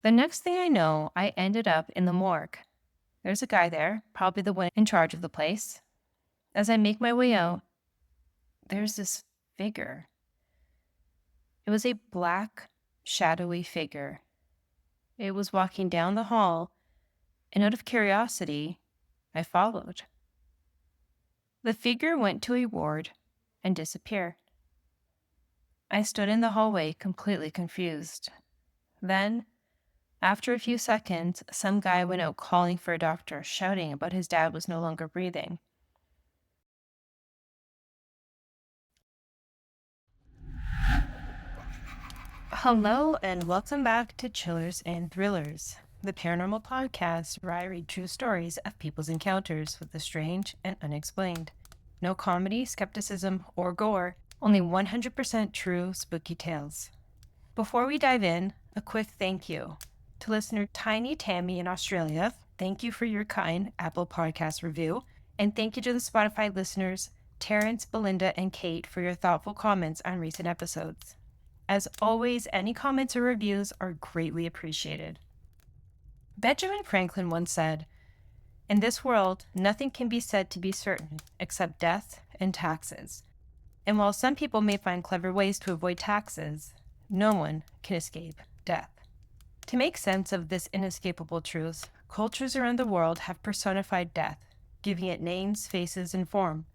The next thing I know, I ended up in the morgue. There's a guy there, probably the one in charge of the place. As I make my way out, there's this figure. It was a black, shadowy figure. It was walking down the hall, and out of curiosity, I followed. The figure went to a ward and disappeared. I stood in the hallway completely confused. Then, after a few seconds, some guy went out calling for a doctor, shouting about his dad was no longer breathing. Hello, and welcome back to Chillers and Thrillers, the paranormal podcast where I read true stories of people's encounters with the strange and unexplained. No comedy, skepticism, or gore, only 100% true spooky tales. Before we dive in, a quick thank you to listener Tiny Tammy in Australia. Thank you for your kind Apple Podcast review. And thank you to the Spotify listeners, Terrence, Belinda, and Kate, for your thoughtful comments on recent episodes. As always, any comments or reviews are greatly appreciated. Benjamin Franklin once said, "In this world, nothing can be said to be certain except death and taxes. And while some people may find clever ways to avoid taxes, no one can escape death." To make sense of this inescapable truth, cultures around the world have personified death, giving it names, faces, and form.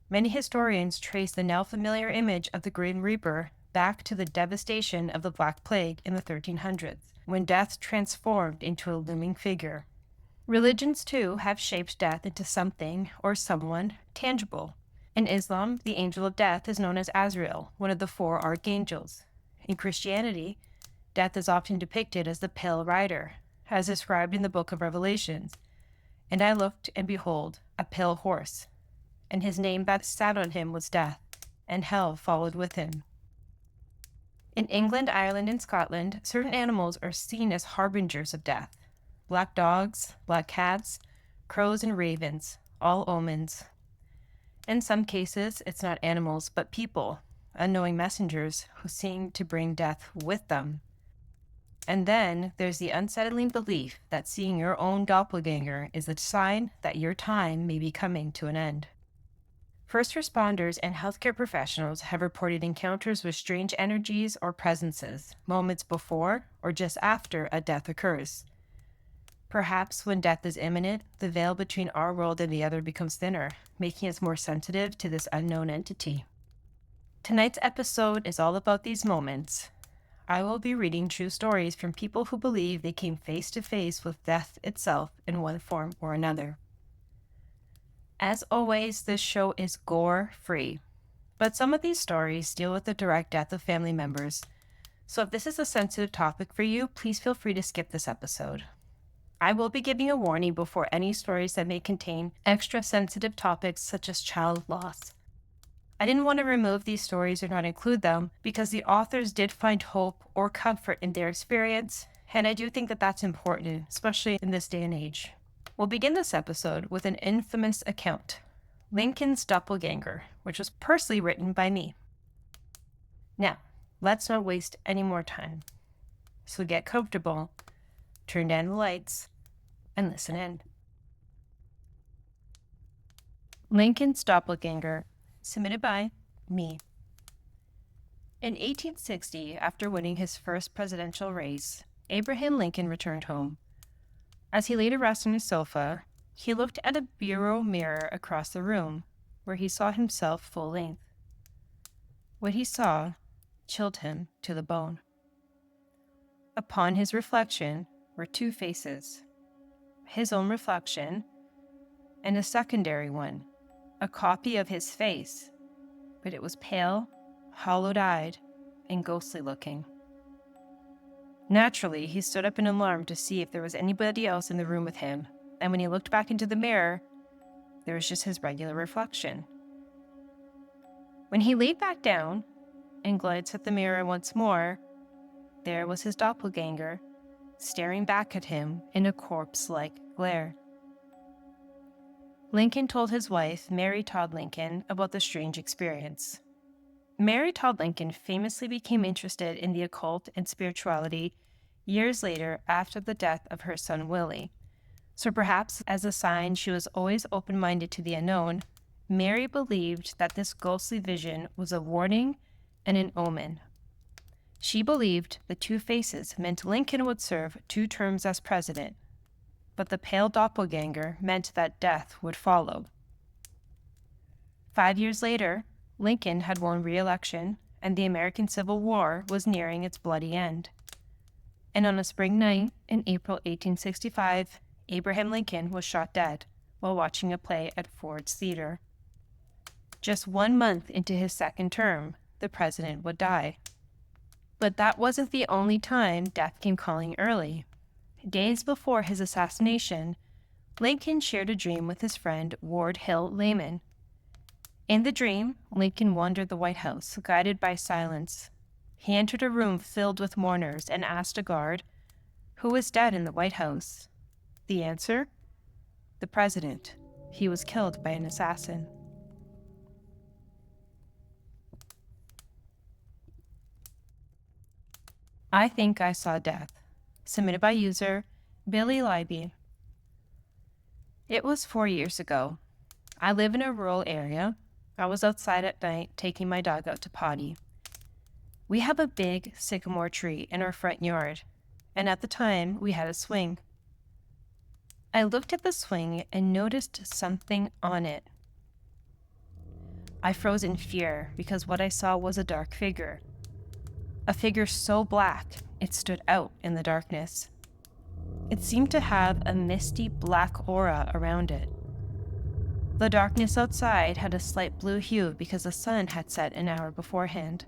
Many historians trace the now familiar image of the Grim Reaper back to the devastation of the Black Plague in the 1300s, when death transformed into a looming figure. Religions, too, have shaped death into something or someone tangible. In Islam, the angel of death is known as Azrael, one of the 4 archangels. In Christianity, death is often depicted as the pale rider, as described in the book of Revelations. "And I looked, and behold, a pale horse, and his name that sat on him was Death, and hell followed with him." In England, Ireland, and Scotland, certain animals are seen as harbingers of death. Black dogs, black cats, crows, and ravens, all omens. In some cases, it's not animals, but people, unknowing messengers who seem to bring death with them. And then there's the unsettling belief that seeing your own doppelganger is a sign that your time may be coming to an end. First responders and healthcare professionals have reported encounters with strange energies or presences, moments before or just after a death occurs. Perhaps when death is imminent, the veil between our world and the other becomes thinner, making us more sensitive to this unknown entity. Tonight's episode is all about these moments. I will be reading true stories from people who believe they came face to face with death itself in one form or another. As always, this show is gore-free, but some of these stories deal with the direct death of family members, so if this is a sensitive topic for you, please feel free to skip this episode. I will be giving a warning before any stories that may contain extra sensitive topics such as child loss. I didn't want to remove these stories or not include them because the authors did find hope or comfort in their experience, and I do think that that's important, especially in this day and age. We'll begin this episode with an infamous account, Lincoln's Doppleganger, which was personally written by me. Now, let's not waste any more time. So get comfortable, turn down the lights, and listen in. Lincoln's Doppleganger, submitted by me. In 1860, after winning his first presidential race, Abraham Lincoln returned home. As he lay to rest on his sofa, he looked at a bureau mirror across the room, where he saw himself full length. What he saw chilled him to the bone. Upon his reflection were 2 faces, his own reflection and a secondary one, a copy of his face, but it was pale, hollow-eyed, and ghostly looking. Naturally, he stood up in alarm to see if there was anybody else in the room with him, and when he looked back into the mirror, there was just his regular reflection. When he laid back down and glanced at the mirror once more, there was his doppelganger, staring back at him in a corpse-like glare. Lincoln told his wife, Mary Todd Lincoln, about the strange experience. Mary Todd Lincoln famously became interested in the occult and spirituality years later after the death of her son Willie. So perhaps as a sign she was always open-minded to the unknown, Mary believed that this ghostly vision was a warning and an omen. She believed the two faces meant Lincoln would serve 2 terms as president, but the pale doppelganger meant that death would follow. 5 years later, Lincoln had won re-election, and the American Civil War was nearing its bloody end. And on a spring night in April 1865, Abraham Lincoln was shot dead while watching a play at Ford's Theater. Just 1 month into his second term, the president would die. But that wasn't the only time death came calling early. Days before his assassination, Lincoln shared a dream with his friend Ward Hill Layman. In the dream, Lincoln wandered the White House, guided by silence. He entered a room filled with mourners and asked a guard, "Who was dead in the White House?" The answer? The president. He was killed by an assassin. I think I saw death. Submitted by user Billy Libby. It was 4 years ago. I live in a rural area. I was outside at night taking my dog out to potty. We have a big sycamore tree in our front yard, and at the time we had a swing. I looked at the swing and noticed something on it. I froze in fear because what I saw was a dark figure. A figure so black it stood out in the darkness. It seemed to have a misty black aura around it. The darkness outside had a slight blue hue because the sun had set an hour beforehand.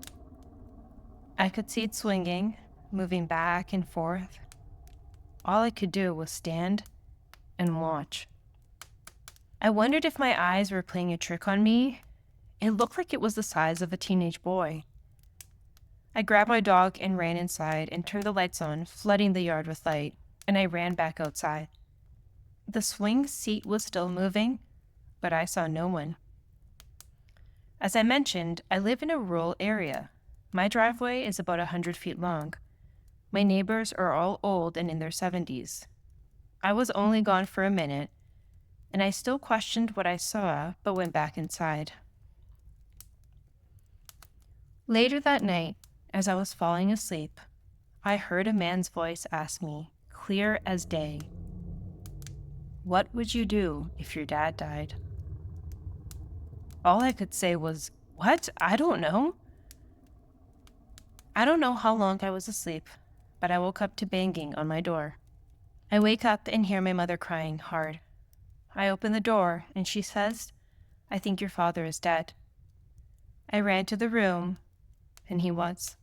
I could see it swinging, moving back and forth. All I could do was stand and watch. I wondered if my eyes were playing a trick on me. It looked like it was the size of a teenage boy. I grabbed my dog and ran inside and turned the lights on, flooding the yard with light, and I ran back outside. The swing seat was still moving, but I saw no one. As I mentioned, I live in a rural area. My driveway is about 100 feet long. My neighbors are all old and in their 70s. I was only gone for a minute, and I still questioned what I saw, but went back inside. Later that night, as I was falling asleep, I heard a man's voice ask me, clear as day, "What would you do if your dad died?" All I could say was, "What? I don't know." I don't know how long I was asleep, but I woke up to banging on my door. I wake up and hear my mother crying hard. I open the door and she says, "I think your father is dead." I ran to the room, and he was.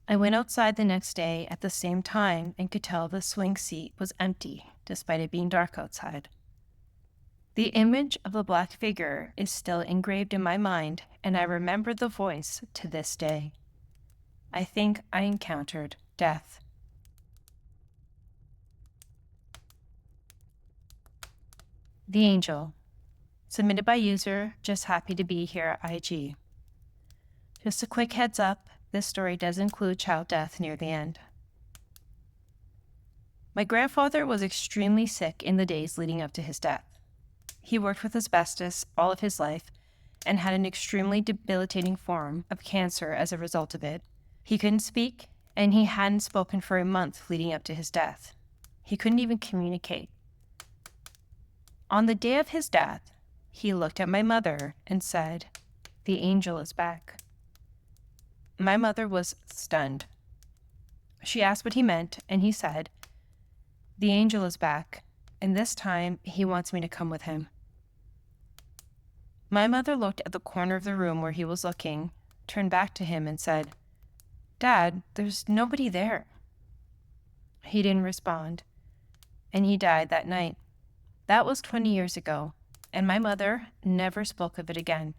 I went outside the next day at the same time and could tell the swing seat was empty, despite it being dark outside. The image of the black figure is still engraved in my mind, and I remember the voice to this day. I think I encountered death. The Angel. Submitted by user Just Happy to Be Here IG. Just a quick heads up, this story does include child death near the end. My grandfather was extremely sick in the days leading up to his death. He worked with asbestos all of his life and had an extremely debilitating form of cancer as a result of it. He couldn't speak, and he hadn't spoken for a month leading up to his death. He couldn't even communicate. On the day of his death, he looked at my mother and said, "The angel is back." My mother was stunned. She asked what he meant, and he said, "The angel is back, and this time he wants me to come with him." My mother looked at the corner of the room where he was looking, turned back to him and said, "Dad, there's nobody there." He didn't respond, and he died that night. That was 20 years ago, and my mother never spoke of it again.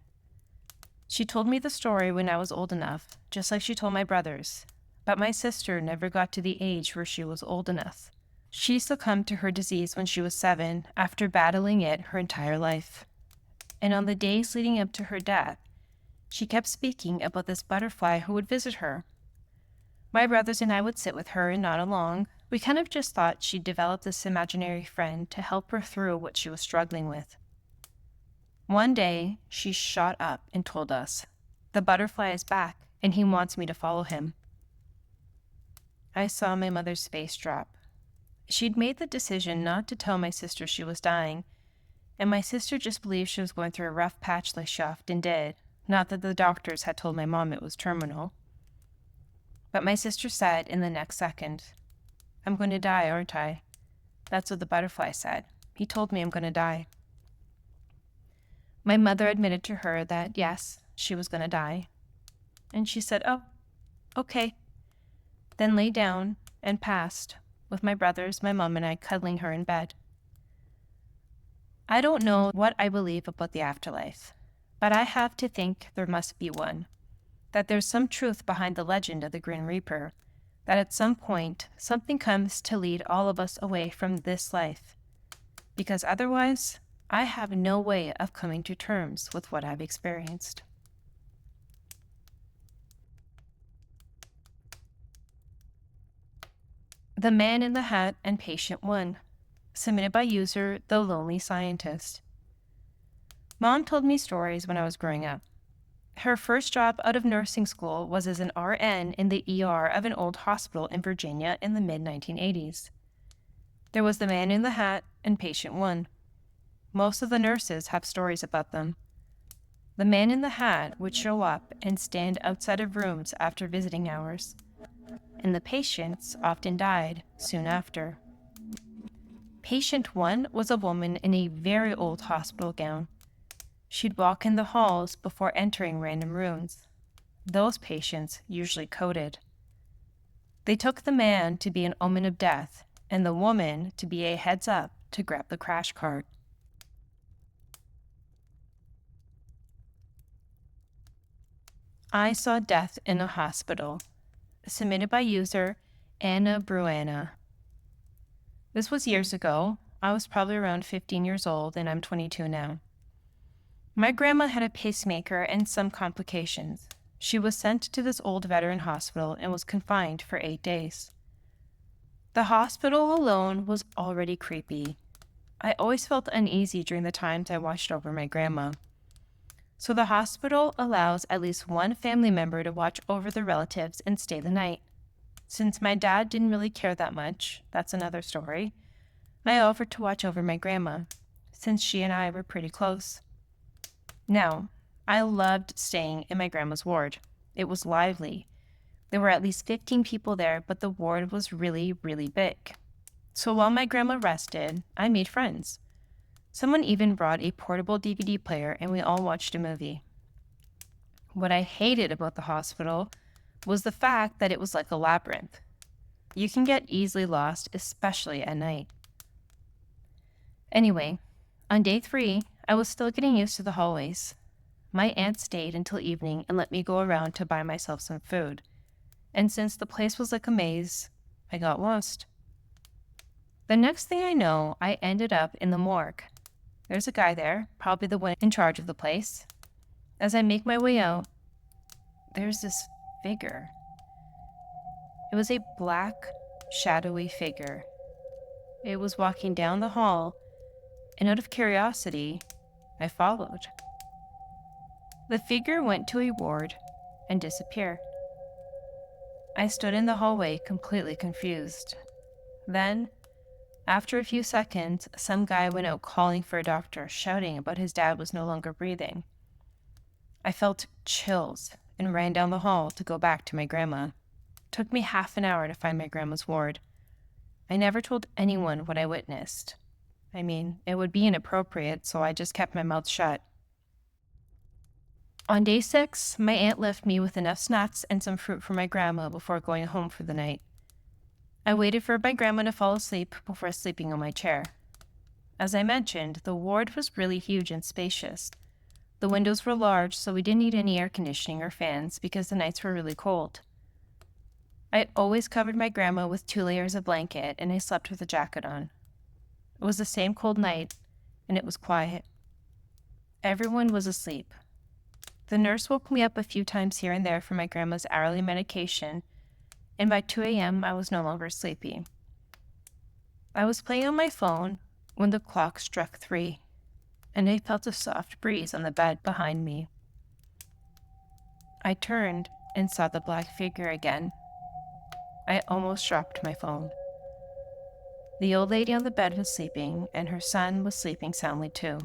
She told me the story when I was old enough, just like she told my brothers, but my sister never got to the age where she was old enough. She succumbed to her disease when she was 7 after battling it her entire life. And on the days leading up to her death, she kept speaking about this butterfly who would visit her. My brothers and I would sit with her and nod along. We kind of just thought she'd develop this imaginary friend to help her through what she was struggling with. One day, she shot up and told us, "The butterfly is back, and he wants me to follow him." I saw my mother's face drop. She'd made the decision not to tell my sister she was dying, and my sister just believed she was going through a rough patch like she often did, not that the doctors had told my mom it was terminal. But my sister said in the next second, "I'm going to die, aren't I?" That's what the butterfly said. He told me I'm going to die. My mother admitted to her that, yes, she was going to die. And she said, "Oh, okay." Then lay down and passed, with my brothers, my mom, and I cuddling her in bed. I don't know what I believe about the afterlife, but I have to think there must be one, that there's some truth behind the legend of the Grim Reaper, that at some point something comes to lead all of us away from this life, because otherwise I have no way of coming to terms with what I've experienced. The Man in the Hat and Patient 1, submitted by user The Lonely Scientist. Mom told me stories when I was growing up. Her first job out of nursing school was as an RN in the ER of an old hospital in Virginia in the mid-1980s. There was the Man in the Hat and Patient 1. Most of the nurses have stories about them. The Man in the Hat would show up and stand outside of rooms after visiting hours, and the patients often died soon after. Patient 1 was a woman in a very old hospital gown. She'd walk in the halls before entering random rooms. Those patients usually coded. They took the man to be an omen of death, and the woman to be a heads up to grab the crash cart. I Saw Death in a Hospital, submitted by user Anna Bruana. This was years ago. I was probably around 15 years old, and I'm 22 now. My grandma had a pacemaker and some complications. She was sent to this old veteran hospital and was confined for 8 days. The hospital alone was already creepy. I always felt uneasy during the times I watched over my grandma. So the hospital allows at least one family member to watch over the relatives and stay the night. Since my dad didn't really care that much, that's another story, I offered to watch over my grandma, since she and I were pretty close. Now, I loved staying in my grandma's ward. It was lively. There were at least 15 people there, but the ward was really, really big. So while my grandma rested, I made friends. Someone even brought a portable DVD player and we all watched a movie. What I hated about the hospital was the fact that it was like a labyrinth. You can get easily lost, especially at night. Anyway, on day 3, I was still getting used to the hallways. My aunt stayed until evening and let me go around to buy myself some food. And since the place was like a maze, I got lost. The next thing I know, I ended up in the morgue. There's a guy there, probably the one in charge of the place. As I make my way out, there's this figure. It was a black, shadowy figure. It was walking down the hall, and out of curiosity, I followed. The figure went to a ward and disappeared. I stood in the hallway completely confused. Then, after a few seconds, some guy went out calling for a doctor, shouting about his dad was no longer breathing. I felt chills and ran down the hall to go back to my grandma. It took me half an hour to find my grandma's ward. I never told anyone what I witnessed. I mean, it would be inappropriate, so I just kept my mouth shut. On day 6, my aunt left me with enough snacks and some fruit for my grandma before going home for the night. I waited for my grandma to fall asleep before sleeping on my chair. As I mentioned, the ward was really huge and spacious. The windows were large, so we didn't need any air conditioning or fans because the nights were really cold. I always covered my grandma with 2 layers of blanket, and I slept with a jacket on. It was the same cold night, and it was quiet. Everyone was asleep. The nurse woke me up a few times here and there for my grandma's hourly medication, and by 2 a.m. I was no longer sleepy. I was playing on my phone when the clock struck 3, and I felt a soft breeze on the bed behind me. I turned and saw the black figure again. I almost dropped my phone. The old lady on the bed was sleeping, and her son was sleeping soundly too.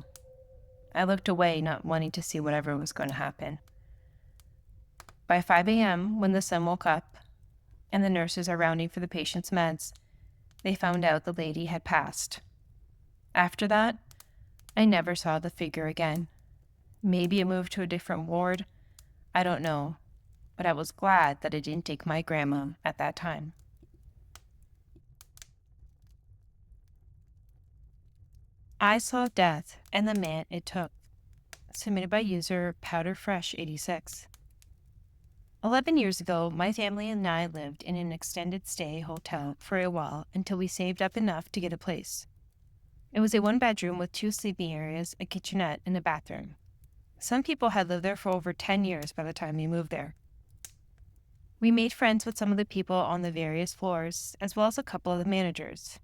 I looked away, not wanting to see whatever was going to happen. By 5 a.m., when the son woke up and the nurses are rounding for the patient's meds, they found out the lady had passed. After that, I never saw the figure again. Maybe it moved to a different ward. I don't know, but I was glad that it didn't take my grandma at that time. I saw death and the man it took. Submitted by user PowderFresh86. 11 years ago, my family and I lived in an extended stay hotel for a while until we saved up enough to get a place. It was a 1-bedroom with 2 sleeping areas, a kitchenette, and a bathroom. Some people had lived there for over 10 years by the time we moved there. We made friends with some of the people on the various floors, as well as a couple of the managers.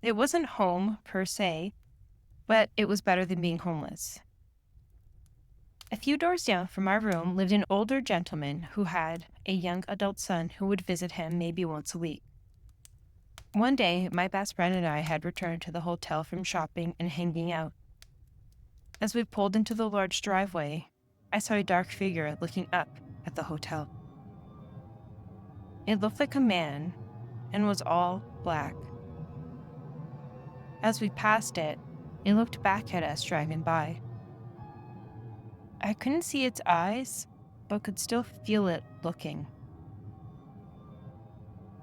It wasn't home per se, but it was better than being homeless. A few doors down from our room lived an older gentleman who had a young adult son who would visit him maybe once a week. One day, my best friend and I had returned to the hotel from shopping and hanging out. As we pulled into the large driveway, I saw a dark figure looking up at the hotel. It looked like a man and was all black. As we passed it, it looked back at us driving by. I couldn't see its eyes, but could still feel it looking.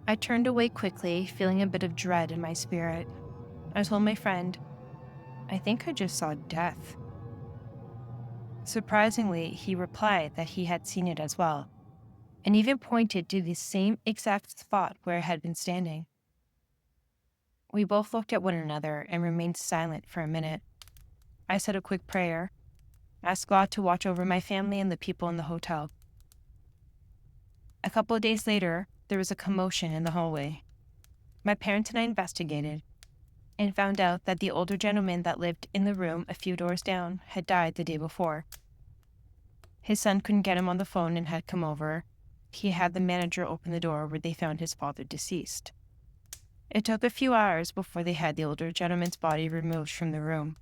I turned away quickly, feeling a bit of dread in my spirit. I told my friend, "I think I just saw death." Surprisingly, he replied that he had seen it as well, and even pointed to the same exact spot where I had been standing. We both looked at one another and remained silent for a minute. I said a quick prayer, asked God to watch over my family and the people in the hotel. A couple of days later, there was a commotion in the hallway. My parents and I investigated and found out that the older gentleman that lived in the room a few doors down had died the day before. His son couldn't get him on the phone and had come over. He had the manager open the door where they found his father deceased. It took a few hours before they had the older gentleman's body removed from the room.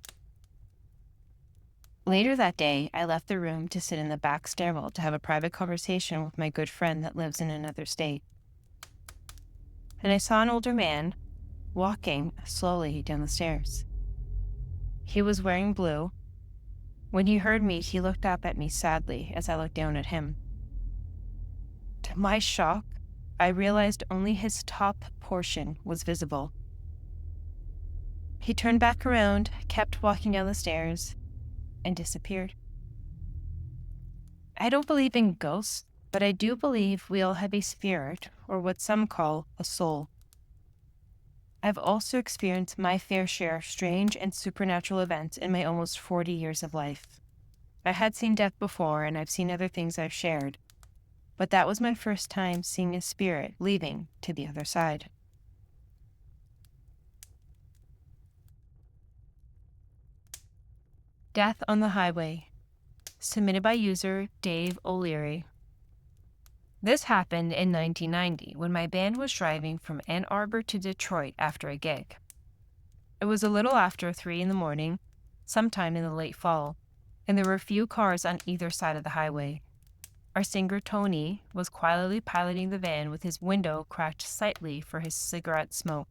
Later that day, I left the room to sit in the back stairwell to have a private conversation with my good friend that lives in another state. And I saw an older man walking slowly down the stairs. He was wearing blue. When he heard me, he looked up at me sadly as I looked down at him. To my shock, I realized only his top portion was visible. He turned back around, kept walking down the stairs, and disappeared. I don't believe in ghosts, but I do believe we all have a spirit, or what some call a soul. I've also experienced my fair share of strange and supernatural events in my almost 40 years of life. I had seen death before, and I've seen other things I've shared, but that was my first time seeing a spirit leaving to the other side. Death on the Highway. Submitted by user Dave O'Leary. This happened in 1990 when my band was driving from Ann Arbor to Detroit after a gig. It was a little after 3 in the morning, sometime in the late fall, and there were a few cars on either side of the highway. Our singer Tony was quietly piloting the van with his window cracked slightly for his cigarette smoke.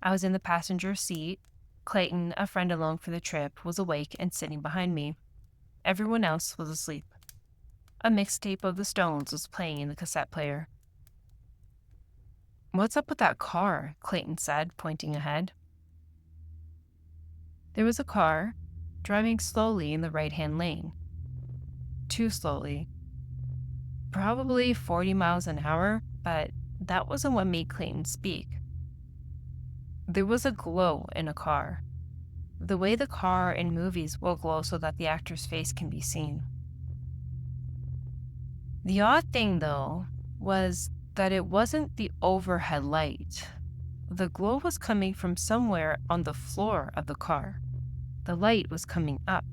I was in the passenger seat. Clayton, a friend along for the trip, was awake and sitting behind me. Everyone else was asleep. A mixtape of the Stones was playing in the cassette player. "What's up with that car?" Clayton said, pointing ahead. There was a car driving slowly in the right-hand lane. Too slowly. Probably 40 miles an hour, but that wasn't what made Clayton speak. There was a glow in a car. The way the car in movies will glow so that the actor's face can be seen. The odd thing, though, was that it wasn't the overhead light. The glow was coming from somewhere on the floor of the car. The light was coming up.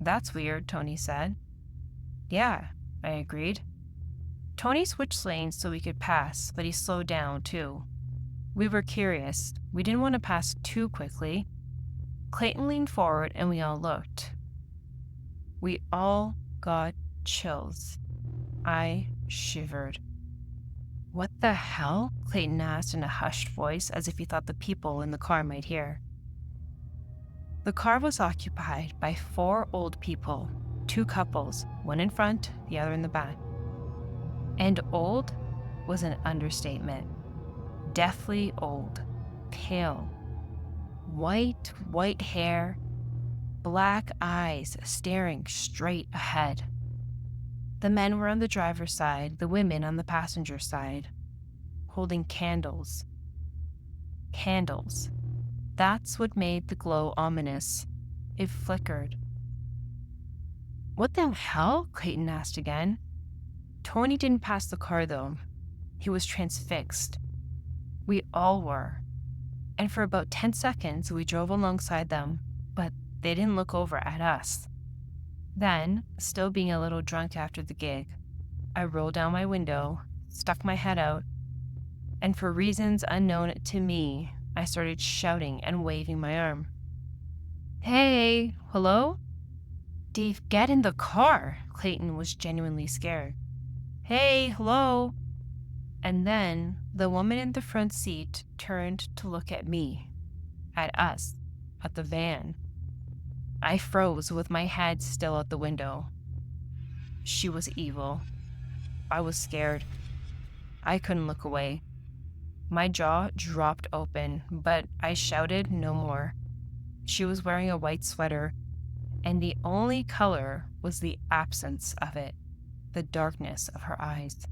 That's weird, Tony said. Yeah, I agreed. Tony switched lanes so we could pass, but he slowed down too. We were curious. We didn't want to pass too quickly. Clayton leaned forward and we all looked. We all got chills. I shivered. What the hell? Clayton asked in a hushed voice as if he thought the people in the car might hear. The car was occupied by 4 old people, 2 couples, one in front, the other in the back. And old was an understatement. Deathly old, pale, white hair, black eyes staring straight ahead. The men were on the driver's side, the women on the passenger side, holding candles. Candles. That's what made the glow ominous. It flickered. What the hell? Clayton asked again. Tony didn't pass the car though. He was transfixed. We all were. And for about 10 seconds, we drove alongside them, but they didn't look over at us. Then, still being a little drunk after the gig, I rolled down my window, stuck my head out, and for reasons unknown to me, I started shouting and waving my arm. Hey, hello? Dave, get in the car. Clayton was genuinely scared. Hey, hello? And then the woman in the front seat turned to look at me, at us, at the van. I froze with my head still out the window. She was evil. I was scared. I couldn't look away. My jaw dropped open, but I shouted no more. She was wearing a white sweater, and the only color was the absence of it, the darkness of her eyes.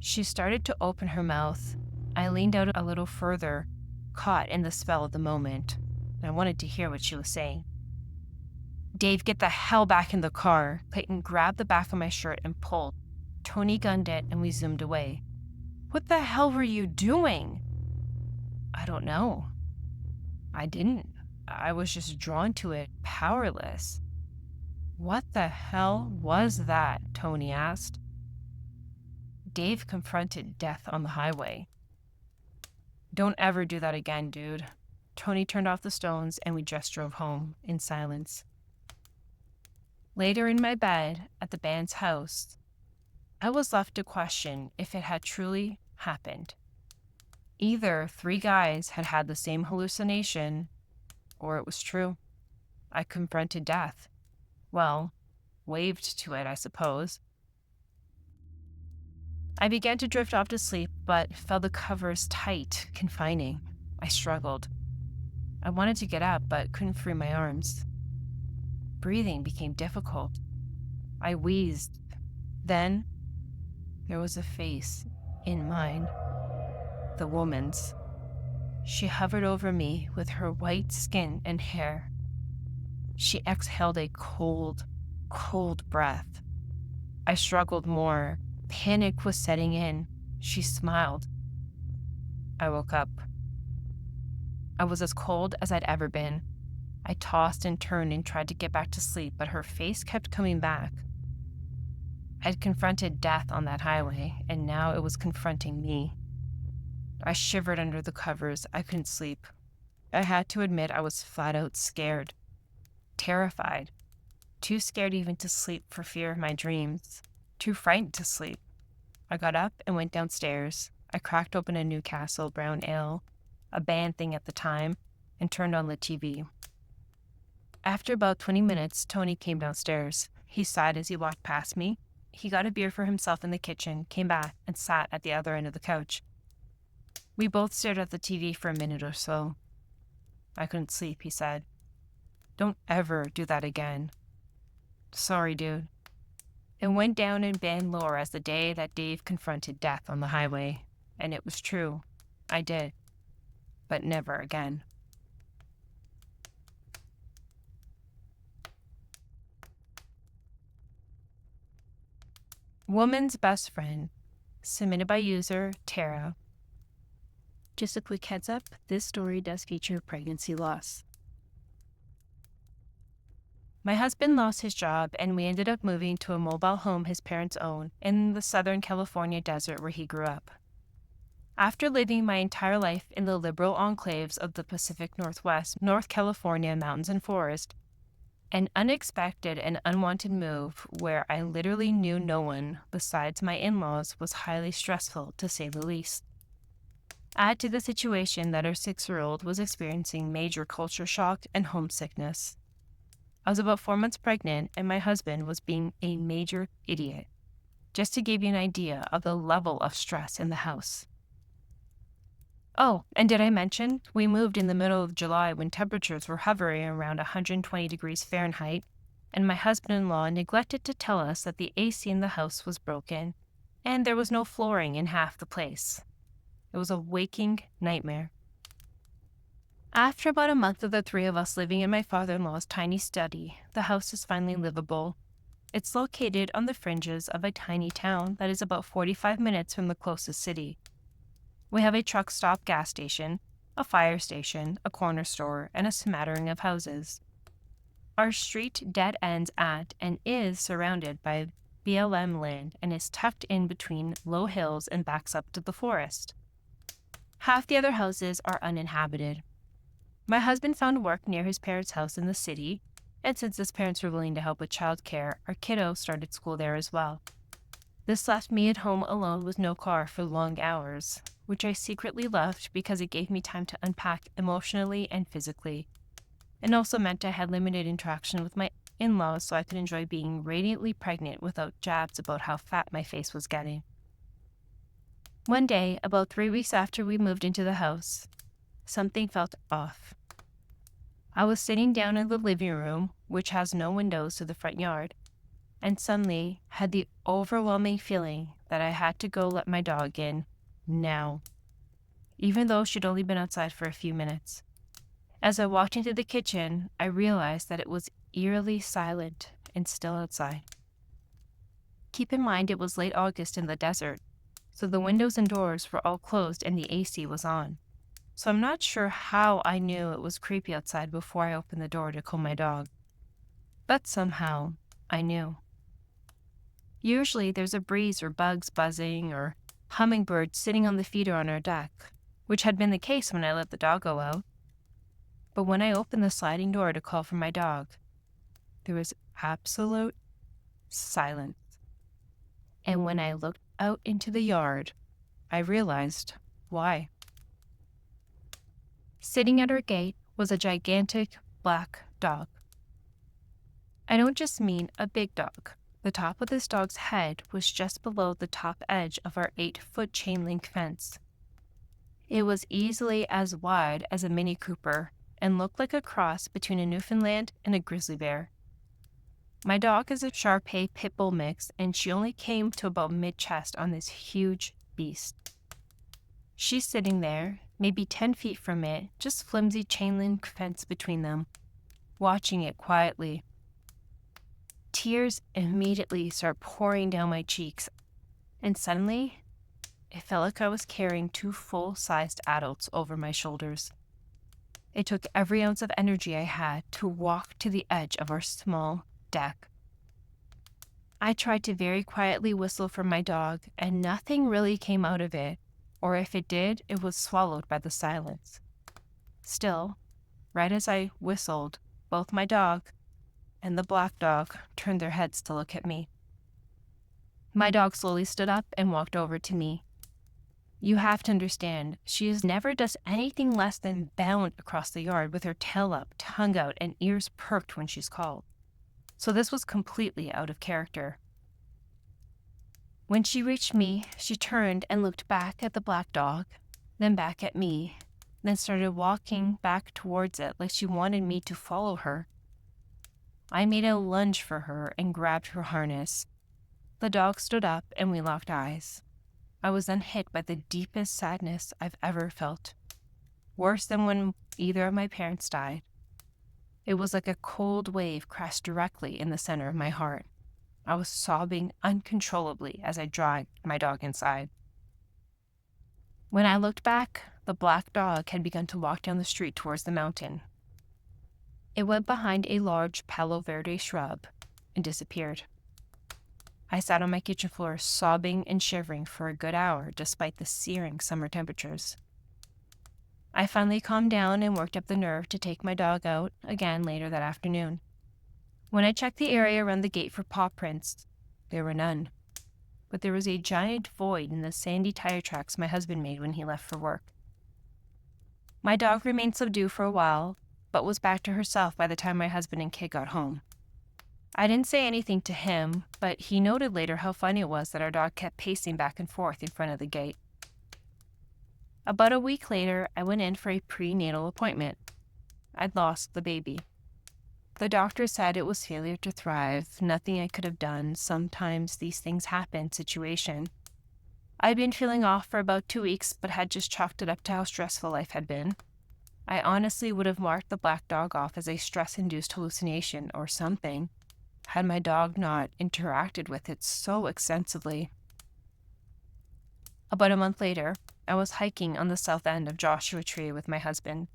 She started to open her mouth. I leaned out a little further, caught in the spell of the moment. I wanted to hear what she was saying. Dave, get the hell back in the car. Clayton grabbed the back of my shirt and pulled. Tony gunned it and we zoomed away. What the hell were you doing? I don't know. I didn't. I was just drawn to it, powerless. What the hell was that? Tony asked. Dave confronted death on the highway. Don't ever do that again, dude. Tony turned off the stones and we just drove home in silence. Later in my bed at the band's house, I was left to question if it had truly happened. Either 3 guys had had the same hallucination, or it was true. I confronted death. Well, waved to it, I suppose. I began to drift off to sleep, but felt the covers tight, confining. I struggled. I wanted to get up, but couldn't free my arms. Breathing became difficult. I wheezed. Then, there was a face in mine. The woman's. She hovered over me with her white skin and hair. She exhaled a cold, cold breath. I struggled more. Panic was setting in. She smiled. I woke up. I was as cold as I'd ever been. I tossed and turned and tried to get back to sleep, but her face kept coming back. I'd confronted death on that highway, and now it was confronting me. I shivered under the covers. I couldn't sleep. I had to admit I was flat out scared. Terrified. Too scared even to sleep for fear of my dreams. Too frightened to sleep. I got up and went downstairs. I cracked open a Newcastle brown ale, a band thing at the time, and turned on the TV. After about 20 minutes, Tony came downstairs. He sighed as he walked past me. He got a beer for himself in the kitchen, came back, and sat at the other end of the couch. We both stared at the TV for a minute or so. I couldn't sleep, he said. Don't ever do that again. Sorry, dude. It went down in band lore as the day that Dave confronted death on the highway. And it was true. I did. But never again. Woman's best friend, submitted by user Tara. Just a quick heads up, this story does feature pregnancy loss. My husband lost his job and we ended up moving to a mobile home his parents own in the Southern California desert where he grew up. After living my entire life in the liberal enclaves of the Pacific Northwest, North California mountains and forest, an unexpected and unwanted move where I literally knew no one besides my in-laws was highly stressful, to say the least. Add to the situation that our 6-year-old was experiencing major culture shock and homesickness. I was about 4 months pregnant and my husband was being a major idiot. Just to give you an idea of the level of stress in the house. Oh, and did I mention, we moved in the middle of July when temperatures were hovering around 120 degrees Fahrenheit, and my husband-in-law neglected to tell us that the AC in the house was broken, and there was no flooring in half the place. It was a waking nightmare. After about a month of the 3 of us living in my father-in-law's tiny study, the house is finally livable. It's located on the fringes of a tiny town that is about 45 minutes from the closest city. We have a truck stop gas station, a fire station, a corner store, and a smattering of houses. Our street dead ends at and is surrounded by BLM land and is tucked in between low hills and backs up to the forest. Half the other houses are uninhabited. My husband found work near his parents' house in the city, and since his parents were willing to help with childcare, our kiddo started school there as well. This left me at home alone with no car for long hours, which I secretly loved because it gave me time to unpack emotionally and physically, and also meant I had limited interaction with my in-laws so I could enjoy being radiantly pregnant without jabs about how fat my face was getting. One day, about 3 weeks after we moved into the house, something felt off. I was sitting down in the living room, which has no windows to the front yard, and suddenly had the overwhelming feeling that I had to go let my dog in now, even though she'd only been outside for a few minutes. As I walked into the kitchen, I realized that it was eerily silent and still outside. Keep in mind it was late August in the desert, so the windows and doors were all closed and the AC was on. So I'm not sure how I knew it was creepy outside before I opened the door to comb my dog. But somehow, I knew. Usually there's a breeze or bugs buzzing or hummingbirds sitting on the feeder on our deck, which had been the case when I let the dog go out. But when I opened the sliding door to call for my dog, there was absolute silence. And when I looked out into the yard, I realized why. Sitting at our gate was a gigantic black dog. I don't just mean a big dog. The top of this dog's head was just below the top edge of our 8-foot chain link fence. It was easily as wide as a Mini Cooper and looked like a cross between a Newfoundland and a grizzly bear. My dog is a Shar-Pei pit bull mix, and she only came to about mid-chest on this huge beast. She's sitting there, maybe 10 feet from it, just flimsy chain link fence between them, watching it quietly. Tears immediately start pouring down my cheeks, and suddenly, it felt like I was carrying 2 full-sized adults over my shoulders. It took every ounce of energy I had to walk to the edge of our small deck. I tried to very quietly whistle for my dog, and nothing really came out of it, or if it did, it was swallowed by the silence. Still, right as I whistled, both my dog and the black dog turned their heads to look at me. My dog slowly stood up and walked over to me. You have to understand, she never does anything less than bound across the yard with her tail up, tongue out, and ears perked when she's called. So this was completely out of character. When she reached me, she turned and looked back at the black dog, then back at me, then started walking back towards it like she wanted me to follow her. I made a lunge for her and grabbed her harness. The dog stood up and we locked eyes. I was then hit by the deepest sadness I've ever felt. Worse than when either of my parents died. It was like a cold wave crashed directly in the center of my heart. I was sobbing uncontrollably as I dragged my dog inside. When I looked back, the black dog had begun to walk down the street towards the mountain. It went behind a large Palo Verde shrub and disappeared. I sat on my kitchen floor sobbing and shivering for a good hour despite the searing summer temperatures. I finally calmed down and worked up the nerve to take my dog out again later that afternoon. When I checked the area around the gate for paw prints, there were none. But there was a giant void in the sandy tire tracks my husband made when he left for work. My dog remained subdued for a while, but was back to herself by the time my husband and kid got home. I didn't say anything to him, but he noted later how funny it was that our dog kept pacing back and forth in front of the gate. About a week later, I went in for a prenatal appointment. I'd lost the baby. The doctor said it was failure to thrive, nothing I could have done, sometimes these things happen situation. I'd been feeling off for about 2 weeks, but had just chalked it up to how stressful life had been. I honestly would have marked the black dog off as a stress-induced hallucination or something, had my dog not interacted with it so extensively. About a month later, I was hiking on the south end of Joshua Tree with my husband.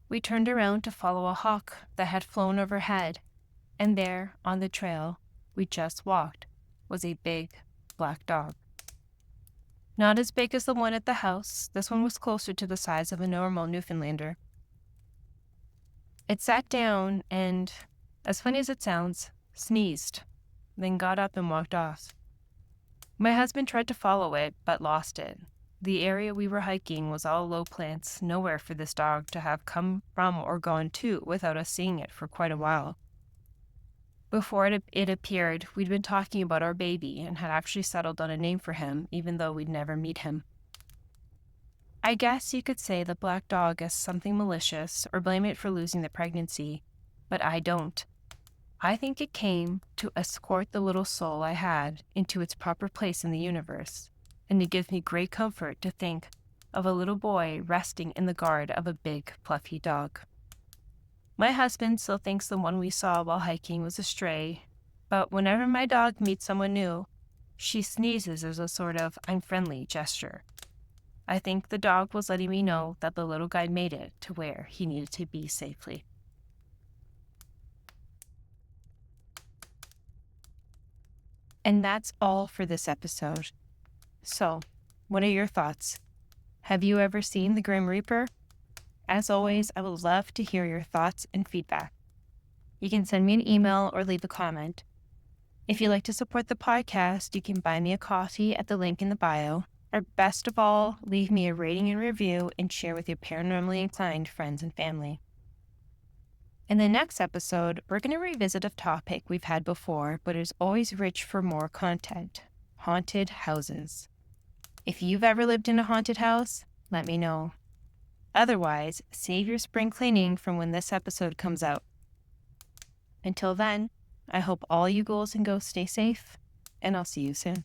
We turned around to follow a hawk that had flown overhead, and there, on the trail we just walked, was a big black dog. Not as big as the one at the house, this one was closer to the size of a normal Newfoundlander. It sat down and, as funny as it sounds, sneezed, then got up and walked off. My husband tried to follow it, but lost it. The area we were hiking was all low plants, nowhere for this dog to have come from or gone to without us seeing it for quite a while. Before it appeared, we'd been talking about our baby and had actually settled on a name for him, even though we'd never meet him. I guess you could say the black dog is something malicious or blame it for losing the pregnancy, but I don't. I think it came to escort the little soul I had into its proper place in the universe, and it gives me great comfort to think of a little boy resting in the guard of a big, fluffy dog. My husband still thinks the one we saw while hiking was a stray, but whenever my dog meets someone new, she sneezes as a sort of "I'm friendly" gesture. I think the dog was letting me know that the little guy made it to where he needed to be safely. And that's all for this episode. So, what are your thoughts? Have you ever seen the Grim Reaper? As always, I would love to hear your thoughts and feedback. You can send me an email or leave a comment. If you'd like to support the podcast, you can buy me a coffee at the link in the bio. Or best of all, leave me a rating and review and share with your paranormally inclined friends and family. In the next episode, we're going to revisit a topic we've had before, but is always rich for more content: haunted houses. If you've ever lived in a haunted house, let me know. Otherwise, save your spring cleaning from when this episode comes out. Until then, I hope all you ghouls and ghosts stay safe, and I'll see you soon.